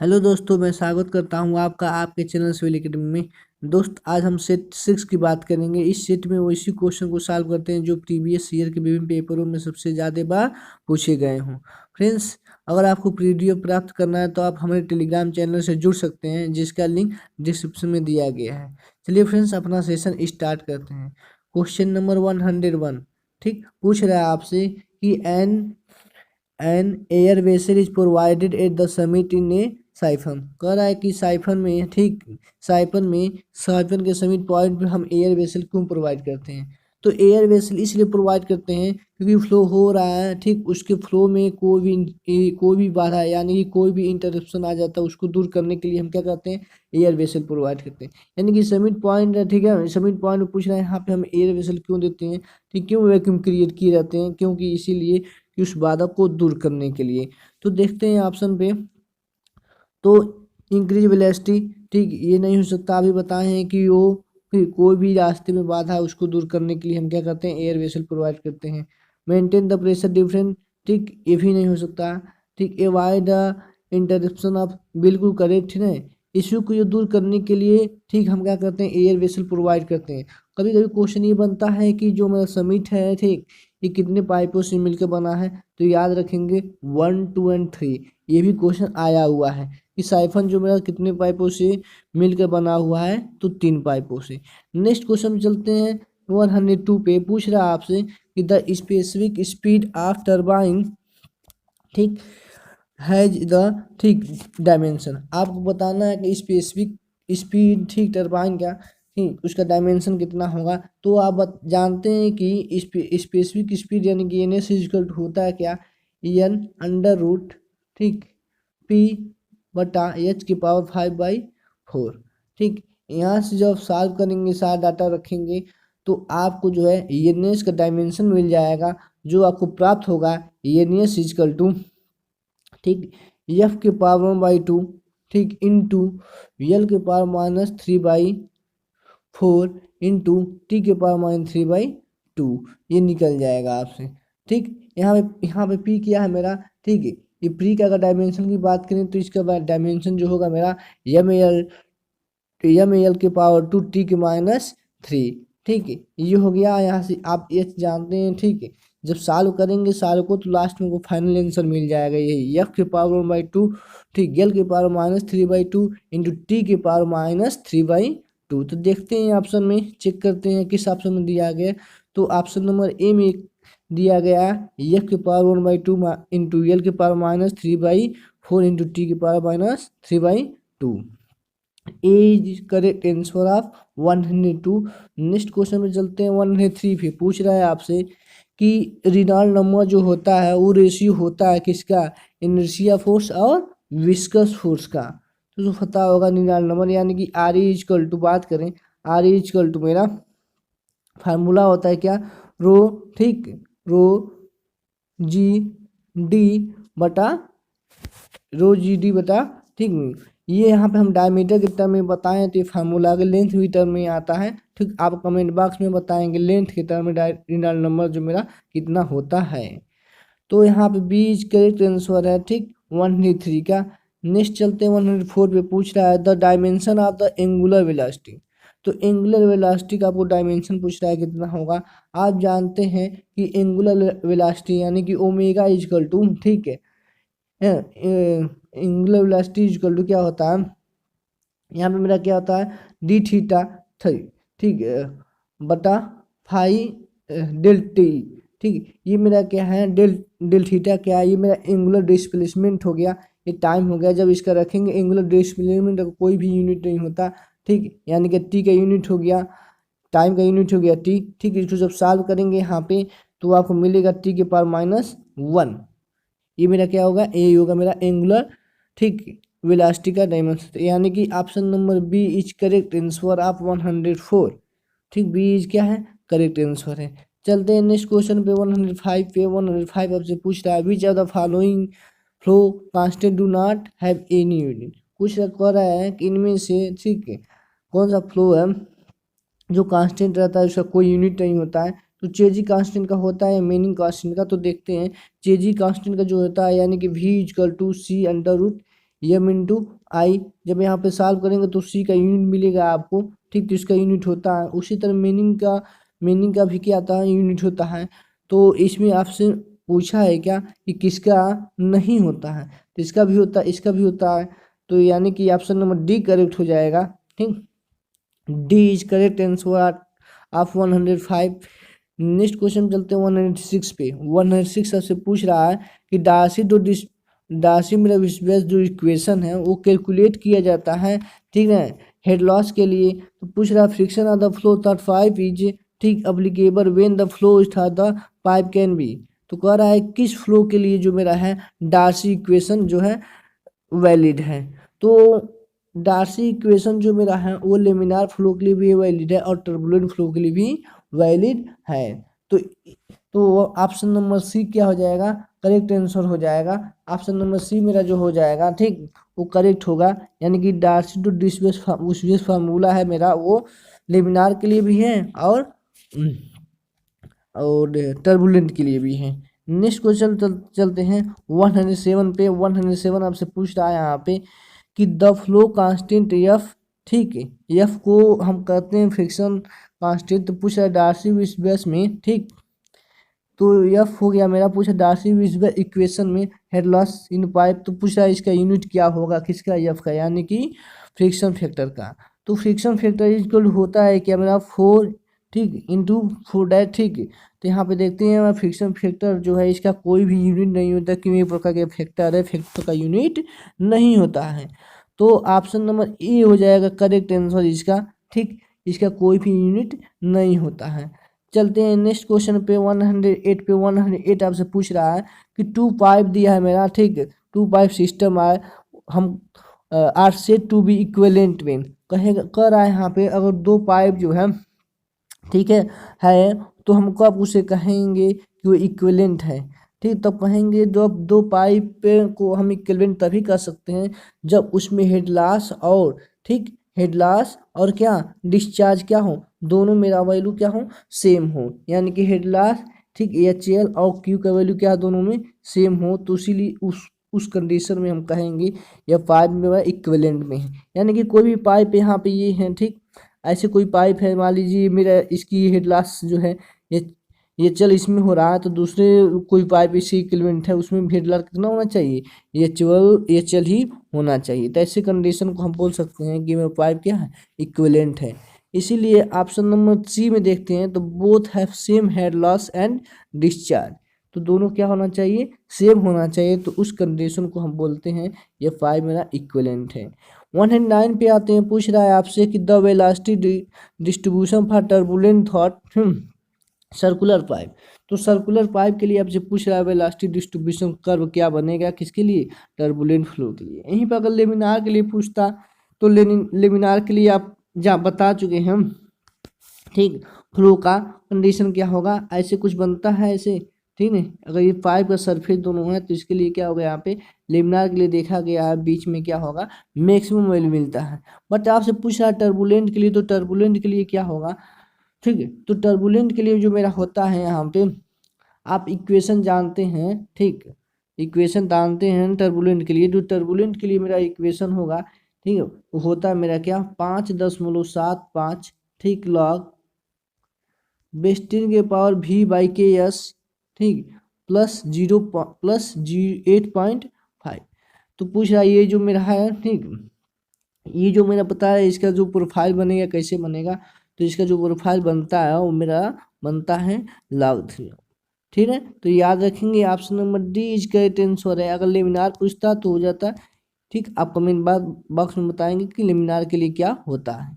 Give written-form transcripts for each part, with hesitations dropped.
Hello दोस्तों, मैं स्वागत करता हूं आपका आपके चैनल सिविल एकेडमी में। दोस्त, आज हम सेट 6 की बात करेंगे। इस सेट में वो इसी क्वेश्चन को सॉल्व करते हैं जो प्रीवियस ईयर के विभिन्न पेपरों में सबसे ज़्यादा बार पूछे गए हों। फ्रेंड्स, अगर आपको पीडीएफ प्राप्त करना है तो आप हमारे टेलीग्राम चैनल से जुड़ सकते हैं, जिसका लिंक डिस्क्रिप्शन में दिया गया है। चलिए फ्रेंड्स, अपना सेशन स्टार्ट करते हैं। क्वेश्चन नंबर 101 ठीक पूछ रहा है आपसे कि an air vessel is provided at the summit in a siphon. कह रहा है कि साइफन में साइफन के समिट पॉइंट पे हम एयर वेसल क्यों प्रोवाइड करते हैं। तो एयर वेसल इसलिए प्रोवाइड करते हैं क्योंकि फ्लो हो रहा है, ठीक, उसके फ्लो में कोई भी बाधा यानी कि कोई भी इंटरप्शन आ जाता है, उसको दूर करने के लिए हम क्या करते हैं, एयर वेसल प्रोवाइड करते हैं। यानी कि समिट पॉइंट है, ठीक है, समिट पॉइंट में पूछ रहे हैं यहाँ पे हम एयर वेसल क्यों देते हैं, ठीक, क्यों वैक्यूम क्रिएट किए जाते हैं, क्योंकि इसीलिए कि उस बाधा को दूर करने के लिए। तो देखते हैं ऑप्शन पे, तो इंक्रीज वेलोसिटी, ठीक, ये नहीं हो सकता। अभी बताए हैं कि वो कोई भी रास्ते में बाधा है उसको दूर करने के लिए हम क्या करते हैं, एयर वेसल प्रोवाइड करते हैं। मेंटेन द प्रेशर डिफरेंस, ठीक, ये भी नहीं हो सकता। ठीक, एवॉइड द इंटरप्शन ऑफ, बिल्कुल करेक्ट है। इश्यू को दूर करने के लिए, ठीक, हम क्या करते हैं, एयर वेसल प्रोवाइड करते हैं। कभी कभी क्वेश्चन ये बनता है कि जो मेरा समिट है, ठीक, ये कितने पाइपों से मिलकर बना है, तो याद रखेंगे 1, 2 एंड 3। ये भी क्वेश्चन आया हुआ है कि साइफन जो मेरा कितने पाइपों से मिलकर बना हुआ है, तो 3 पाइपों से। नेक्स्ट क्वेश्चन में चलते हैं 102 पे। पूछ रहा है आपसे कि the specific speed of turbine, ठीक, हैज द, ठीक, डायमेंशन। आपको बताना है कि स्पेसिफिक स्पीड, ठीक, टरबाइन का, ठीक, उसका डायमेंशन कितना होगा। तो आप जानते हैं कि स्पेसिफिक स्पीड यानी कि एन एस इक्वल होता है क्या, एन अंडर रूट, ठीक, पी बटा एच की पावर 5/4। ठीक, यहाँ से जब सॉल्व करेंगे, सारा डाटा रखेंगे, तो आपको जो है एन एस का डायमेंशन मिल जाएगा, जो आपको प्राप्त होगा एन एस इक्वल टू, ठीक, एफ के पावर 1/2, ठीक, इंटू यल के पावर -3/4 इंटू टी के पावर -3/2, ये निकल जाएगा आपसे। ठीक, यहाँ पे पी क्या है मेरा, ठीक है, ये पी का अगर डायमेंशन की बात करें तो इसका डायमेंशन जो होगा मेरा एम एल के पावर 2 टी के -3। ठीक है, ये हो गया। यहाँ से आप एच जानते हैं, ठीक है, जब सॉल्व करेंगे सारे को तो लास्ट में को फाइनल आंसर मिल जाएगा, यही एफ के पावर 1/2, ठीक, एल के पावर -3/2 इंटू टी के पावर -3/2। तो देखते हैं ऑप्शन में, चेक करते हैं किस ऑप्शन में दिया गया। तो ऑप्शन नंबर ए में दिया गया एफ के पावर 1/2 इंटू एल के पावर -3/4 इंटू टी के power -3/2। A is correct answer of 102। Next question में चलते हैं 103 पे। पूछ रहा है आपसे कि रिनॉल्ड नंबर जो होता है वो रेशियो होता है किसका, इनर्शिया फोर्स और विस्कस फोर्स का। तो पता होगा रिनॉल्ड नंबर यानी कि आर ई इक्वल टू, बात करें आर ई इक्वल टू मेरा फार्मूला होता है क्या, रो, ठीक, रो जी डी बटा रो जी डी बटा, ठीक, ये यहाँ पे हम डायमीटर के टर्म में बताएं तो ये फार्मूला के लेंथ भी टर्म में आता है। ठीक, आप कमेंट बॉक्स में बताएंगे लेंथ के टर्म में रिनॉल्ड नंबर जो मेरा कितना होता है। तो यहाँ पे बी इज करेक्ट आंसर है, ठीक, 103 का। नेक्स्ट चलते हैं 104 पे। पूछ रहा है the dimension of the angular velocity. तो एंगुलर वेलोसिटी का आपको डायमेंशन पूछ रहा है कितना होगा। आप जानते हैं कि एंगुलर वेलोसिटी यानी कि ओमेगा इजकल टू, ठीक है, एंगुलर वेलोसिटी इक्वल टू क्या होता है, यहाँ पे मेरा क्या होता है, डी थीटा 3, ठीक, बटा 5 डेल टी। ठीक, ये मेरा क्या है, डेल थीटा क्या है, ये मेरा एंगुलर डिस्प्लेसमेंट हो गया, ये टाइम हो गया। जब इसका रखेंगे एंगुलर डिस्प्लेसमेंट का कोई भी यूनिट नहीं होता, ठीक, यानी कि टी का यूनिट हो गया, टाइम का यूनिट हो गया टी। ठीक, इसको जब सॉल्व करेंगे यहाँ पे तो आपको मिलेगा टी के पावर -1। ये मेरा क्या होगा, ए होगा मेरा एंगुलर, ठीक, वेलोसिटी का डायमेंशन, यानी कि option number B is correct answer of 104। ठीक, बी इज क्या है, करेक्ट आंसर है। चलते हैं नेक्स्ट क्वेश्चन पे 105 पे। 105 आपसे पूछ रहा है which of the following flow constant do not have any unit. कुछ कह रहा है कि इनमें से, ठीक है, कौन सा फ्लो है जो कांस्टेंट रहता है, उसका कोई यूनिट नहीं होता है। तो चेजी कांस्टेंट का होता है मेनिंग कांस्टेंट का। तो देखते हैं चेजी कांस्टेंट का जो होता है यानी कि v equal to C under root M into I. जब यहाँ पे सॉल्व करेंगे तो c का यूनिट मिलेगा आपको, ठीक। तो इसका यूनिट होता है। उसी तरह मीनिंग का भी क्या आता है, यूनिट होता है। तो इसमें आपसे पूछा है क्या कि किसका नहीं होता है, तो इसका भी होता है, इसका भी होता है। तो यानी कि ऑप्शन नंबर डी करेक्ट हो जाएगा, ठीक। D is correct answer of 105। Next question चलते हैं 106 पे। 106 आपसे पूछ रहा है कि डार्सी मिलर जो इक्वेशन है वो कैलकुलेट किया जाता है, ठीक है, हेड लॉस के लिए। तो पूछ रहा है friction of the flow 35 is, ठीक, अप्लीकेबल व्हेन द फ्लो था द पाइप कैन बी। तो कह रहा है किस फ्लो के लिए जो मेरा है डार्सी इक्वेशन जो है वैलिड है। तो डार्सी इक्वेशन जो मेरा है वो लेमिनार फ्लो के लिए भी वैलिड है और टर्बुलेंट फ्लो के लिए भी वैलिड है। तो ऑप्शन नंबर सी क्या हो जाएगा, करेक्ट आंसर हो जाएगा। ऑप्शन नंबर सी मेरा जो हो जाएगा, ठीक, वो करेक्ट होगा। यानी कि डार्सी टू डिस्प्लेस फार्मूला है मेरा वो लेमिनार के लिए भी है और टर्बुलेंट के लिए भी है। नेक्स्ट क्वेश्चन चलते हैं 107 पे। 107 आपसे पूछ रहा है यहाँ पे कि द फ्लो कांस्टेंट एफ, ठीक है, एफ को हम कहते हैं फ्रिक्शन कांस्टेंट। तो पूछ रहा है डार्सी विस्बेस में, ठीक। तो एफ हो गया मेरा। पूछा डार्सी विस्बेस इक्वेशन में हेड लॉस इन पाइप। तो पूछ रहा है इसका यूनिट क्या होगा, किसका, एफ का, यानी कि फ्रिक्शन फैक्टर का। तो फ्रिक्शन फैक्टर इक्वल होता है क्या मेरा 4, ठीक, इंटू 4 डैश, ठीक। तो यहाँ पे देखते हैं फ्रिक्शन फैक्टर जो है इसका कोई भी यूनिट नहीं होता, क्योंकि एक प्रकार के फैक्टर है, फैक्टर का यूनिट नहीं होता है। तो ऑप्शन नंबर ए हो जाएगा करेक्ट आंसर इसका, ठीक। इसका कोई भी यूनिट नहीं होता है। चलते हैं नेक्स्ट क्वेश्चन पे 108 पे। 108 आपसे पूछ रहा है कि 2 पाइप दिया है मेरा, ठीक, 2 पाइप सिस्टम है, हम are said to be equivalent when कहेगा, कह रहा है यहाँ पे अगर 2 पाइप जो है, ठीक है तो हम कब उसे कहेंगे कि वो इक्विवेलेंट है, ठीक। तब कहेंगे जब 2 पाइप को हम इक्विवेलेंट तभी कर सकते हैं जब उसमें हेड लॉस और, ठीक, हेड लॉस और क्या डिस्चार्ज क्या हो, दोनों मेरा वैल्यू क्या हो, सेम हो। यानी कि हेड लॉस, ठीक, एच एल और क्यू का वैल्यू क्या दोनों में सेम हो। तो इसीलिए उस कंडीशन में हम कहेंगे यह पाइप मेरा इक्विवेलेंट में है। यानी कि कोई भी पाइप यहाँ पे ये है, ठीक, ऐसे कोई पाइप है, मान लीजिए मेरा इसकी हेड लॉस जो है ये चल इसमें हो रहा है, तो दूसरे कोई पाइप इससे इक्विवेलेंट है उसमें भी हेड लॉस कितना होना चाहिए, ये चल ही होना चाहिए। तो ऐसे कंडीशन को हम बोल सकते हैं कि मेरा पाइप क्या है, इक्विवेलेंट है। इसीलिए ऑप्शन नंबर सी में देखते हैं तो both have same head loss and discharge. तो दोनों क्या होना चाहिए, सेम होना चाहिए। तो उस कंडीशन को हम बोलते हैं ये पाइप मेरा इक्विवेलेंट है। 109 पे आते हैं। पूछ रहा है आपसे कि the velocity distribution for turbulent thought circular pipe. तो सर्कुलर पाइप के लिए आपसे पूछ रहा है वेलोसिटी डिस्ट्रीब्यूशन कर्व क्या बनेगा, किसके लिए, टर्बुलेंट फ्लो के लिए। यहीं पर अगर लेमिनार के लिए पूछता तो लेमिनार के लिए आप जहाँ बता चुके हैं, ठीक, फ्लो का कंडीशन क्या होगा, ऐसे कुछ बनता है ऐसे, ठीक है। अगर ये पाइप का सरफेस दोनों है तो इसके लिए क्या होगा, यहाँ पे लेमिनार के लिए देखा गया है बीच में क्या होगा, मैक्सिमम वैल्यू मिलता है। बट आपसे पूछ रहा है टर्बुलेंट के लिए, तो टर्बुलेंट के लिए क्या होगा, ठीक है। तो टर्बुलेंट के लिए जो मेरा होता है यहाँ पे आप इक्वेशन जानते हैं, ठीक, इक्वेशन जानते हैं टर्बुलेंट के लिए। जो टर्बुलेंट के लिए मेरा इक्वेशन होगा, ठीक है, वो होता है मेरा क्या 5.75, ठीक, लॉग बेस्टिन के पावर v बाई के एस, ठीक, प्लस 8.5। तो पूछ रहा है ये जो मेरा है, ठीक, ये जो मेरा पता है इसका जो प्रोफाइल बनेगा कैसे बनेगा। तो इसका जो प्रोफाइल बनता है वो मेरा बनता है log 3, ठीक है। तो याद रखेंगे option number D is correct answer है। अगर लेमिनार पूछता तो हो जाता, ठीक। आप कमेंट बॉक्स में बताएंगे कि लेमिनार के लिए क्या होता है।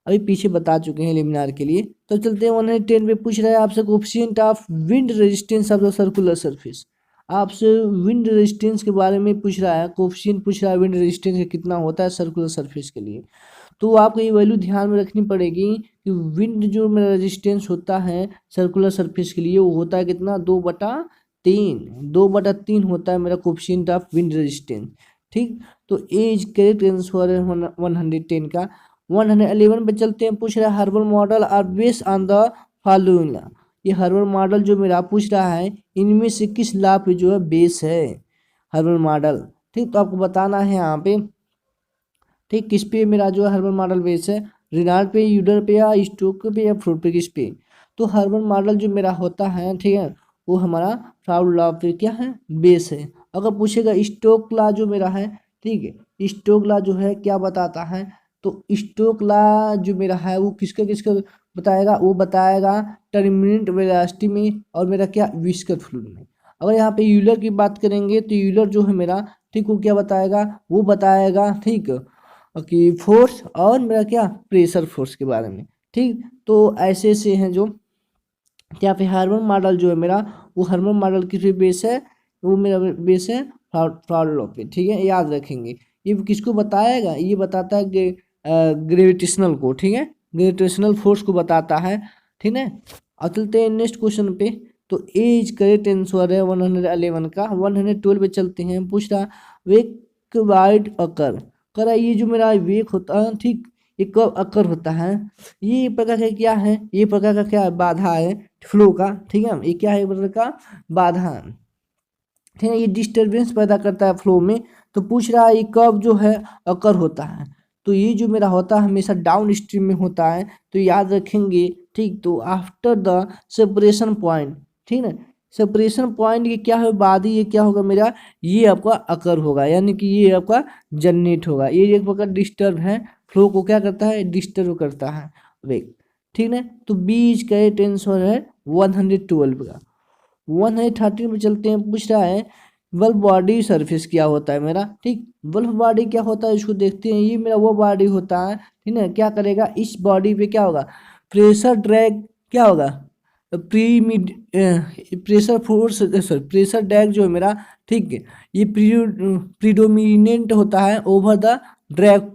अभी पीछे बता चुके हैं लेमिनार के लिए। तो चलते हैं 110 पे। पूछ रहा है आपसे coefficient of wind resistance of the circular surface. आपसे विंड रेजिस्टेंस के बारे में पूछ रहा है, कोफिशिएंट पूछ रहा है विंड रेजिस्टेंस का कितना होता है सर्कुलर सरफेस के लिए। तो आपको ये वैल्यू ध्यान में रखनी पड़ेगी कि विंड जो मेरा रेजिस्टेंस होता है सर्कुलर सरफेस के लिए वो होता है कितना, 2/3 होता है मेरा कोफिशिएंट ऑफ विंड रेजिस्टेंस, ठीक। तो ए इज करेक्ट आंसर है 110 का। 111 पे चलते हैं। पूछ रहा है herbal model are based on the following. ये हर्बल मॉडल जो मेरा पूछ रहा है इनमें से किस लॉ पे जो है बेस है हर्बल मॉडल। ठीक, तो आपको बताना है यहाँ पे ठीक किस पे मेरा जो है हर्बल मॉडल बेस है, रिनाल्ड पे, यूडर पे, या स्टोक पे, या फ्रूट पे, किस पे। तो हर्बल मॉडल जो मेरा होता है ठीक है वो हमारा फ्राउड लॉ पे क्या है बेस है। अगर पूछेगा स्टोक लॉ जो मेरा है ठीक है, स्टोक लॉ जो है क्या बताता है, तो स्टोक लॉ जो मेरा है वो किसका किसका बताएगा, वो बताएगा टर्मिनेंट वेलोसिटी में और मेरा क्या विस्कस फ्लूइड में। अगर यहाँ पे यूलर की बात करेंगे तो यूलर जो है मेरा ठीक वो क्या बताएगा, वो बताएगा ठीक कि फोर्स और मेरा क्या प्रेशर फोर्स के बारे में। ठीक, तो ऐसे ऐसे हैं जो यहाँ पे हार्मोन मॉडल जो है मेरा वो हार्मोन मॉडल किस पे बेस है, वो मेरा बेस है फ्राउड लॉ पे। ठीक है, याद रखेंगे। ये किसको बताएगा, ये बताता है ग्रेविटेशनल को। ठीक है, ग्रेविटेशनल फोर्स को बताता है। ठीक है, अब चलते हैं नेक्स्ट क्वेश्चन पे। तो ए इज करेक्ट आंसर है 111 का। 112 पे चलते हैं। पूछ रहा वेक वाइड अकर करा, ये जो मेरा वेक होता है ठीक ये कब अकर होता है, ये प्रकार का क्या है, ये प्रकार का क्या बाधा है फ्लो का। ठीक है, ये क्या है प्रकार का बाधा। ठीक है, ये डिस्टरबेंस पैदा करता है फ्लो में। तो पूछ रहा है ये कब जो है अकर होता है, तो ये जो मेरा होता है हमेशा डाउन स्ट्रीम में होता है। तो याद रखेंगे ठीक, तो आफ्टर द सेपरेशन पॉइंट। ठीक है, सेपरेशन पॉइंट ये क्या है बाद ही ये क्या होगा मेरा, ये आपका अकर होगा, यानी कि ये आपका जनरेट होगा। ये एक प्रकार डिस्टर्ब है, फ्लो को क्या करता है डिस्टर्ब करता है वेग। ठीक है, तो बीच का टेंसर है 112 का। 113 में चलते हैं। पूछ रहा है बल्ब बॉडी सरफेस क्या होता है मेरा। ठीक, बल्ब बॉडी क्या होता है इसको देखते हैं। ये मेरा वो बॉडी होता है ठीक है, क्या करेगा इस बॉडी पे क्या होगा प्रेशर ड्रैग क्या होगा pressure force sorry pressure drag जो है मेरा ठीक है ये प्रीडोमिनेंट होता है ओवर द ड्रैग।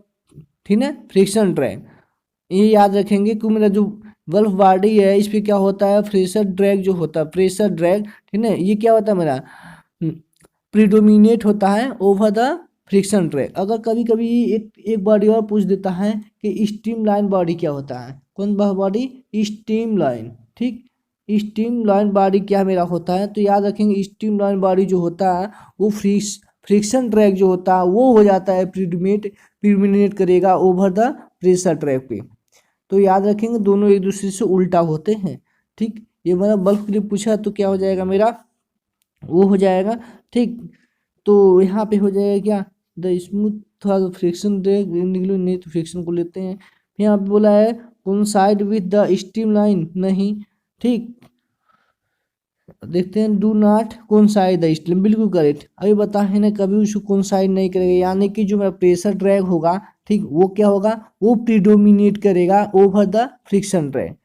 ठीक है, फ्रिक्शन ड्रैग। ये याद रखेंगे कि मेरा जो बल्ब बॉडी है इस पे क्या होता है प्रेशर ड्रैग जो होता है प्रेशर ड्रैग। ठीक है, ये क्या होता है मेरा प्रीडोमिनेट होता है ओवर द फ्रिक्शन ड्रैग। अगर कभी कभी एक बॉडी और पूछ देता है कि स्टीम लाइन बॉडी क्या होता है, कौन बॉडी स्टीम लाइन। ठीक, स्टीम लाइन बॉडी क्या मेरा होता है, तो याद रखेंगे स्टीम लाइन बॉडी जो होता है वो फ्रिक्शन ड्रैग जो होता है वो हो जाता है प्रीडोमिनेट करेगा ओवर द प्रेशर ड्रैग पे। तो याद रखेंगे दोनों एक दूसरे से उल्टा होते हैं। ठीक, ये मेरा बल्ब के लिए पूछा तो क्या हो जाएगा मेरा वो हो जाएगा। ठीक, तो यहाँ पे हो जाएगा क्या द स्मूथ थोड़ा फ्रिक्शन ड्रैग निकलो नहीं तो फ्रिक्शन को लेते हैं। फिर यहाँ पे बोला है coincide with the steam line नहीं। ठीक, देखते हैं do not coincide the steam, बिल्कुल करेक्ट। अभी बता है ना कभी उसको कोइंसाइड नहीं करेगा, यानी कि जो मेरा प्रेशर ड्रैग होगा ठीक वो क्या होगा वो प्रीडोमिनेट करेगा ओवर द फ्रिक्शन ड्रैग।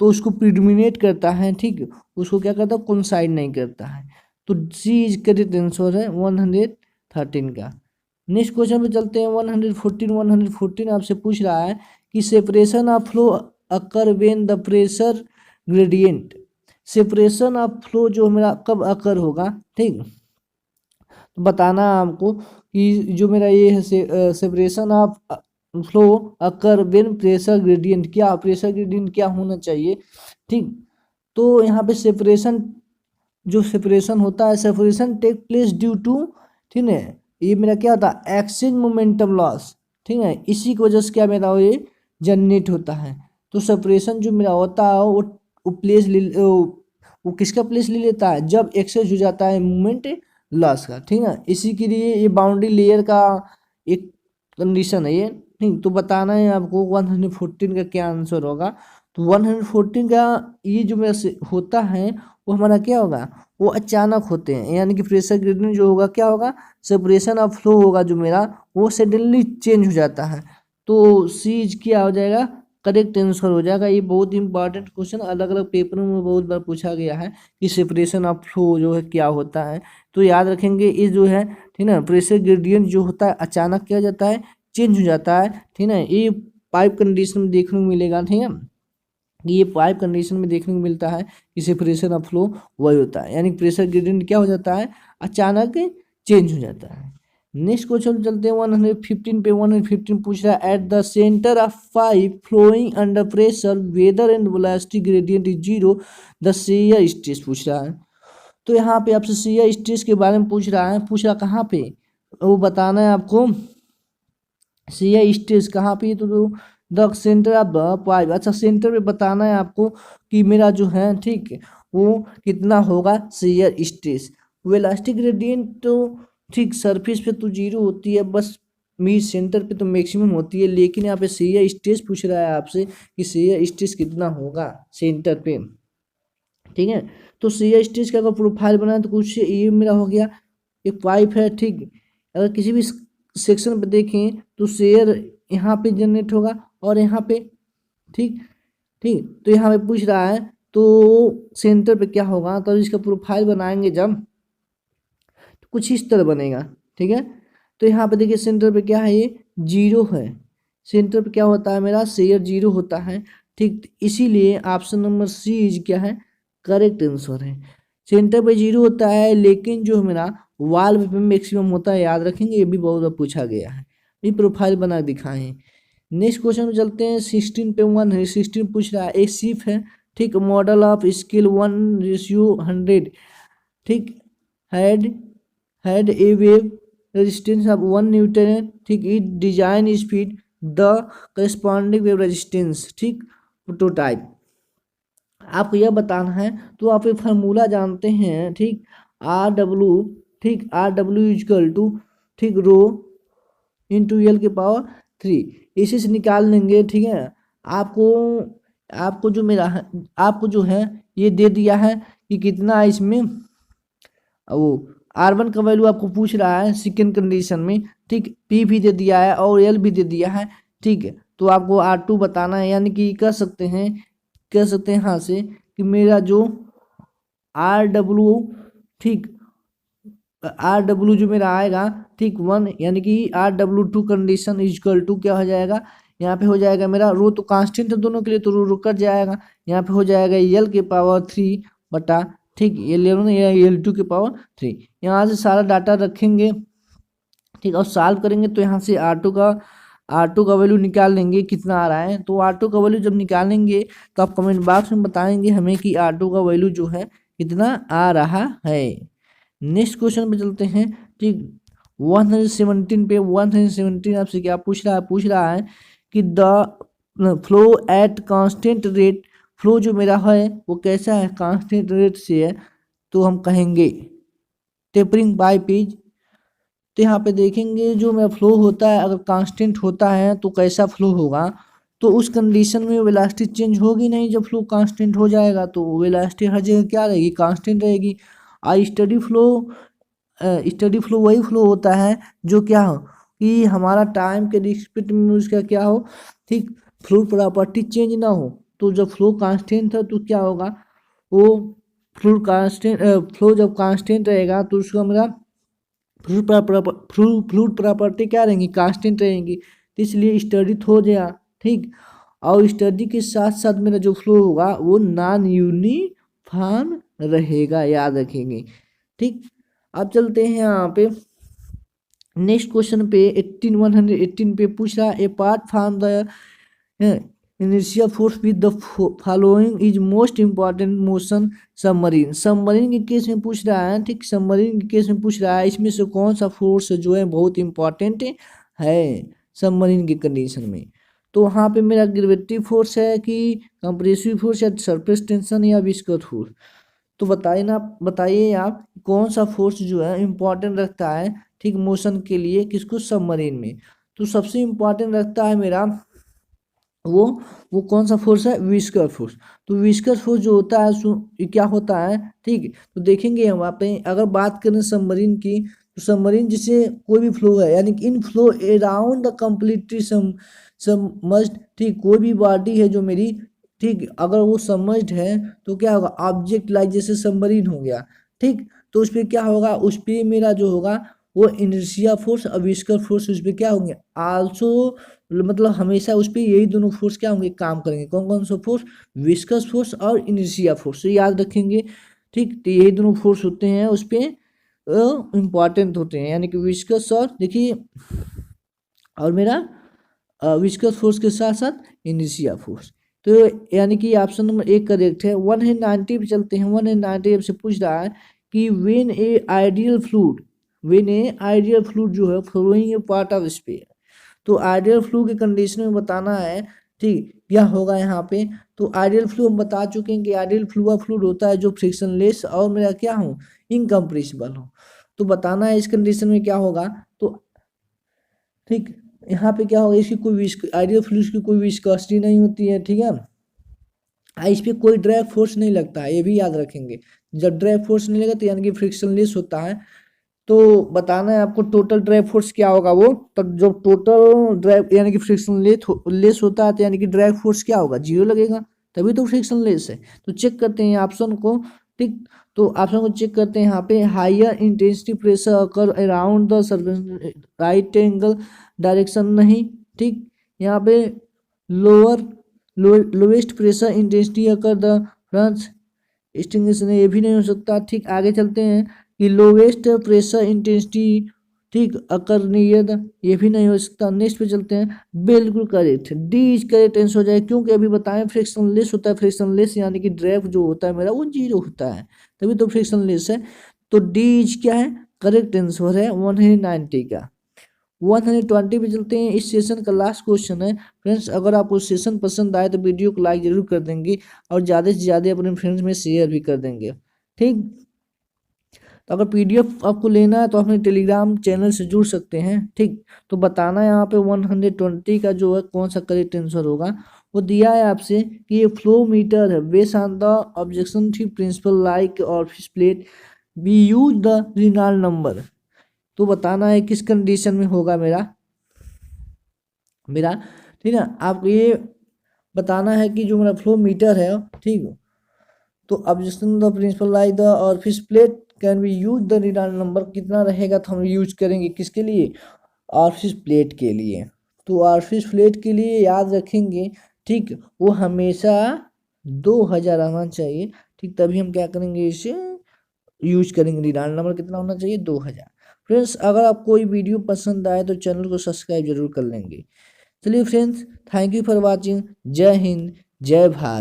तो उसको प्रीडोमिनेट करता है ठीक, उसको क्या करता है कोइंसाइड नहीं करता है। तो सी इज करेक्ट आंसर है 113 का। नेक्स्ट क्वेश्चन पे चलते हैं। 114 आपसे पूछ रहा है कि separation of flow occur when the pressure gradient. Separation of flow जो मेरा कब अकर होगा। ठीक, तो बताना आपको कि जो मेरा ये है separation of flow occur when pressure gradient, क्या प्रेशर ग्रेडियंट क्या होना चाहिए। ठीक, तो यहाँ पे सेपरेशन जो सेपरेशन होता है separation take place due to ठीक है ये मेरा क्या होता है एक्सचेंज मोमेंटम लॉस। ठीक है, इसी की वजह से क्या मेरा ये जनरेट होता है। तो सेपरेशन जो मेरा होता है वो प्लेस वो किसका प्लेस ले लेता है जब एक्सचेंज हो जाता है मोमेंट लॉस का। ठीक है, इसी के लिए ये बाउंड्री लेयर का एक कंडीशन है ये। ठीक, तो बताना है आपको 114 का क्या आंसर होगा। तो 114 का ये जो मेरा होता है वो हमारा क्या होगा वो अचानक होते हैं, यानी कि प्रेशर ग्रेडियंट जो होगा क्या होगा सेपरेशन ऑफ फ्लो होगा जो मेरा वो सडनली चेंज हो जाता है। तो सीज क्या हो जाएगा करेक्ट आंसर हो जाएगा। ये बहुत इंपॉर्टेंट क्वेश्चन अलग अलग पेपरों में बहुत बार पूछा गया है कि सेपरेशन ऑफ फ्लो जो है क्या होता है। तो याद रखेंगे ये जो है ठीक ना प्रेशर ग्रेडियंट जो होता है अचानक क्या हो जाता है चेंज हो जाता है। ठीक ना, ये पाइप कंडीशन में देखने को मिलेगा। ठीक है, ये पाइप कंडीशन में देखने को मिलता है कि सेपरेशन ऑफ फ्लो वही होता है, यानी प्रेशर ग्रेडियंट क्या हो जाता है अचानक चेंज हो जाता है। नेक्स्ट क्वेश्चन चलते हैं 115 पे। 115 पूछ रहा है at the centre of pipe flowing under pressure whether and velocity gradient is zero the shear stress पूछ रहा है। तो यहाँ पे आपसे शेयर स्ट्रेस के बारे में पूछ रहा है। पूछ रहा कहाँ पे, वो बताना है आपको। शेयर स्ट्रेस कहाँ पे, तो the centre of the pipe. अच्छा, सेंटर पे बताना है आपको कि मेरा जो है ठीक वो कितना होगा शेयर स्ट्रेस। वेलोसिटी ग्रेडियंट तो ठीक सरफेस पे तो जीरो होती है, बस मिड सेंटर पे तो मैक्सिमम होती है, लेकिन यहाँ पे शेयर स्ट्रेस पूछ रहा है आपसे कि शेयर स्ट्रेस कितना होगा सेंटर पे। ठीक है, तो शेयर स्ट्रेस का अगर प्रोफाइल बनाए तो कुछ ये मेरा हो गया, एक पाइप है ठीक। अगर किसी भी सेक्शन पे देखें तो शेयर यहाँ पे जनरेट होगा और यहाँ पे ठीक ठीक। तो यहाँ पे पूछ रहा है तो सेंटर पे क्या होगा, तो इसका प्रोफाइल बनाएंगे जब तो कुछ इस तरह बनेगा। ठीक है, तो यहाँ पे देखिए सेंटर पे क्या है, ये जीरो है। सेंटर पे क्या होता है मेरा, शेयर जीरो होता है ठीक। इसीलिए ऑप्शन नंबर सी इज क्या है, करेक्ट आंसर है। सेंटर पे जीरो होता है, लेकिन जो मेरा वाल्व पे मैक्सिमम होता है, याद रखेंगे, ये भी बहुत बार पूछा गया है। ये प्रोफाइल बना दिखाए हैं। नेक्स्ट क्वेश्चन में चलते हैं 16 पे। 1 है 16 पूछ रहा है एक शिप है ठीक, मॉडल ऑफ स्केल 1:100 ठीक, had had a wave resistance of 1 Newton ठीक, it design speed the corresponding wave resistance ठीक, प्रोटोटाइप। आपको यह बताना है, तो आप ये फार्मूला जानते हैं ठीक, आर डब्ल्यू ठीक, आर डब्ल्यू इजकल टू ठीक रो इंटू एल के पावर 3, इसी से निकाल लेंगे। ठीक है, आपको आपको जो मेरा है, आपको जो है ये दे दिया है कि कितना है इसमें, वो R1 का वैल्यू आपको पूछ रहा है सेकेंड कंडीशन में ठीक, P भी दे दिया है और L भी दे दिया है ठीक है। तो आपको R2 बताना है, यानी कि कह सकते हैं यहाँ से कि मेरा जो RW ठीक, RW जो मेरा आएगा ठीक 1, यानी कि RW2 कंडीशन इजकल टू क्या हो जाएगा, यहाँ पे हो जाएगा मेरा रो तो कांस्टेंट है दोनों के लिए, तो रो कट जाएगा। यहाँ पे हो जाएगा L के पावर 3 बटा ठीक L1 या L2 के पावर 3। यहाँ से सारा डाटा रखेंगे ठीक, और सॉल्व करेंगे तो यहाँ से R2 का वैल्यू निकाल लेंगे कितना आ रहा है। तो R2 का वैल्यू जब निकालेंगे तो आप कमेंट बॉक्स में बताएंगे हमें कि R2 का वैल्यू जो है कितना आ रहा है। नेक्स्ट क्वेश्चन पे चलते हैं ठीक, 117 पे। 117 आपसे क्या पूछ रहा है कि the flow at constant rate, flow जो मेरा है वो कैसा है, कांस्टेंट रेट से है, तो हम कहेंगे टेपरिंग पाइप इज। तो यहाँ पे देखेंगे जो मेरा फ्लो होता है, अगर कांस्टेंट होता है तो कैसा फ्लो होगा, तो उस कंडीशन में वेलोसिटी चेंज होगी नहीं। जब फ्लो कांस्टेंट हो जाएगा तो वेलोसिटी हर जगह क्या रहेगी, कांस्टेंट रहेगी। और स्टडी फ्लो वही फ्लो होता है जो क्या हो कि हमारा टाइम के रिस्पेक्ट में उसका क्या हो ठीक, फ्लो प्रॉपर्टी चेंज ना हो। तो जब फ्लो कांस्टेंट है तो क्या होगा, वो फ्लो जब कांस्टेंट रहेगा तो उसका मेरा फ्लूइड प्रॉपर्टी क्या रहेंगी, कांस्टेंट रहेंगी। तो इसलिए स्टडी हो गया ठीक, और स्टडी के साथ साथ मेरा जो फ्लो होगा वो नॉन यूनिफॉर्म रहेगा, याद रखेंगे ठीक। अब चलते हैं यहाँ पे नेक्स्ट क्वेश्चन पे 118 पे पूछ रहा है apart from the inertia force with the following is most important motion submarine. Submarine के केस में पूछ रहा है ठीक, सबमरीन के केस में पूछ रहा है इसमें से कौन सा फोर्स जो है बहुत इंपॉर्टेंट है सबमरीन की कंडीशन में। तो वहाँ पे मेरा ग्रेविटी फोर्स है कि कंप्रेसिव फोर्स या सरफेस टेंशन या विस्कस फोर्स। तो बताइए आप कौन सा फोर्स जो है इम्पॉर्टेंट रखता है ठीक मोशन के लिए, किसको, सबमरीन में। तो सबसे इम्पॉर्टेंट रखता है मेरा वो कौन सा फोर्स है, विस्कस फोर्स। तो विस्कस फोर्स जो होता है ये क्या होता है ठीक। तो देखेंगे हम वहाँ पे अगर बात करें सबमरीन की, तो सबमरीन जिसे कोई भी फ्लो है, यानी कि in flow around the completely submerged ठीक, कोई भी बॉडी है जो मेरी ठीक, अगर वो सबमर्ज्ड है तो क्या होगा, ऑब्जेक्ट लाइक जैसे सबमरीन हो गया ठीक, तो उस पर क्या होगा, उस पर मेरा जो होगा वो इनर्शिया फोर्स और विस्कस फोर्स उस पर क्या होंगे आल्सो, मतलब हमेशा उस पर यही दोनों फोर्स क्या होंगे, काम करेंगे। कौन कौन सा फोर्स, विस्कस फोर्स और इनर्शिया फोर्स, तो याद रखेंगे ठीक। तो यही दोनों फोर्स होते हैं उस पर इम्पॉर्टेंट होते हैं, यानी कि विस्कस और देखिए और मेरा विस्कस फोर्स के साथ साथ इनिशिया फोर्स। तो यानी कि ऑप्शन नंबर 1 करेक्ट है। 190 पे चलते हैं। 190 से पूछ रहा है कि व्हेन ए आइडियल फ्लूइड जो है flowing a part of sphere, तो आइडियल फ्लू के कंडीशन में बताना है, ठीक क्या होगा यहाँ पे। तो आइडियल फ्लू हम बता चुके हैं कि आइडियल फ्लूइड होता है जो फ्रिक्शनलेस और मेरा क्या हो, इनकम्प्रेसिबल हो। तो बताना है इस कंडीशन में क्या होगा। तो ठीक यहाँ पे क्या होगा, इसकी कोई आइडियल फ्लूइड की कोई विस्कोसिटी नहीं होती है, ठीक है। इस पर कोई ड्राइव फोर्स नहीं लगता है, ये भी याद रखेंगे। जब ड्राइव फोर्स नहीं लगा तो यानी कि फ्रिक्शनलेस होता है। तो बताना है आपको टोटल ड्राइव फोर्स क्या होगा वो, तब जब टोटल ड्राइव यानी कि फ्रिक्शनलेस होता है तो यानी कि ड्राइव फोर्स क्या होगा, 0 लगेगा, तभी तो फ्रिक्शनलेस है। तो चेक करते हैं ऑप्शन को, ठीक। तो ऑप्शन को चेक करते हैं यहाँ पे, higher intensity pressure occur around the surface right angle direction नहीं, ठीक। यहाँ पे lower lowest pressure intensity occur the front sting, ये भी नहीं हो सकता, ठीक। आगे चलते हैं कि लोवेस्ट प्रेशर इंटेंसिटी, ठीक, अकर नियर, ये भी नहीं हो सकता। नेक्स्ट पे चलते हैं, बिल्कुल correct, D is correct answer हो जाए, क्योंकि अभी बताएं फ्रिक्शनलेस होता है, फ्रिक्शनलेस यानी कि ड्रैग जो होता है मेरा वो 0 होता है, तभी तो फ्रिक्शनलेस है। तो डी इज क्या है, करेक्ट आंसर है 190 का। 120 पे चलते हैं, इस सेशन का लास्ट क्वेश्चन है। फ्रेंड्स अगर आपको सेशन पसंद आए तो वीडियो को लाइक जरूर कर देंगे और ज़्यादा से ज़्यादा अपने फ्रेंड्स में शेयर भी कर देंगे, ठीक। तो अगर पीडीएफ आपको लेना है तो अपने टेलीग्राम चैनल से जुड़ सकते हैं, ठीक। तो बताना है यहाँ पे 120 का जो है कौन सा करेक्ट आंसर होगा। वो दिया है आपसे कि ये फ्लो मीटर है, based on the objection principle like और plate we use the Reynold number. तो बताना है किस कंडीशन में होगा मेरा मेरा ठीक है। आपको ये बताना है कि जो मेरा फ्लो मीटर है, ठीक, तो objection the principle like the और fish plate can be use the Reynold number कितना रहेगा, तो हम यूज करेंगे किसके लिए, ऑर्फिस प्लेट के लिए। तो ऑर्फिस प्लेट के लिए याद रखेंगे, ठीक, वो हमेशा 2000 आना चाहिए, ठीक, तभी हम क्या करेंगे, इसे यूज करेंगे। रिनाल्ड नंबर कितना होना चाहिए, 2000। फ्रेंड्स अगर आपको कोई वीडियो पसंद आए तो चैनल को सब्सक्राइब जरूर कर लेंगे। चलिए friends, thank you for watching. जय हिंद, जय भारत।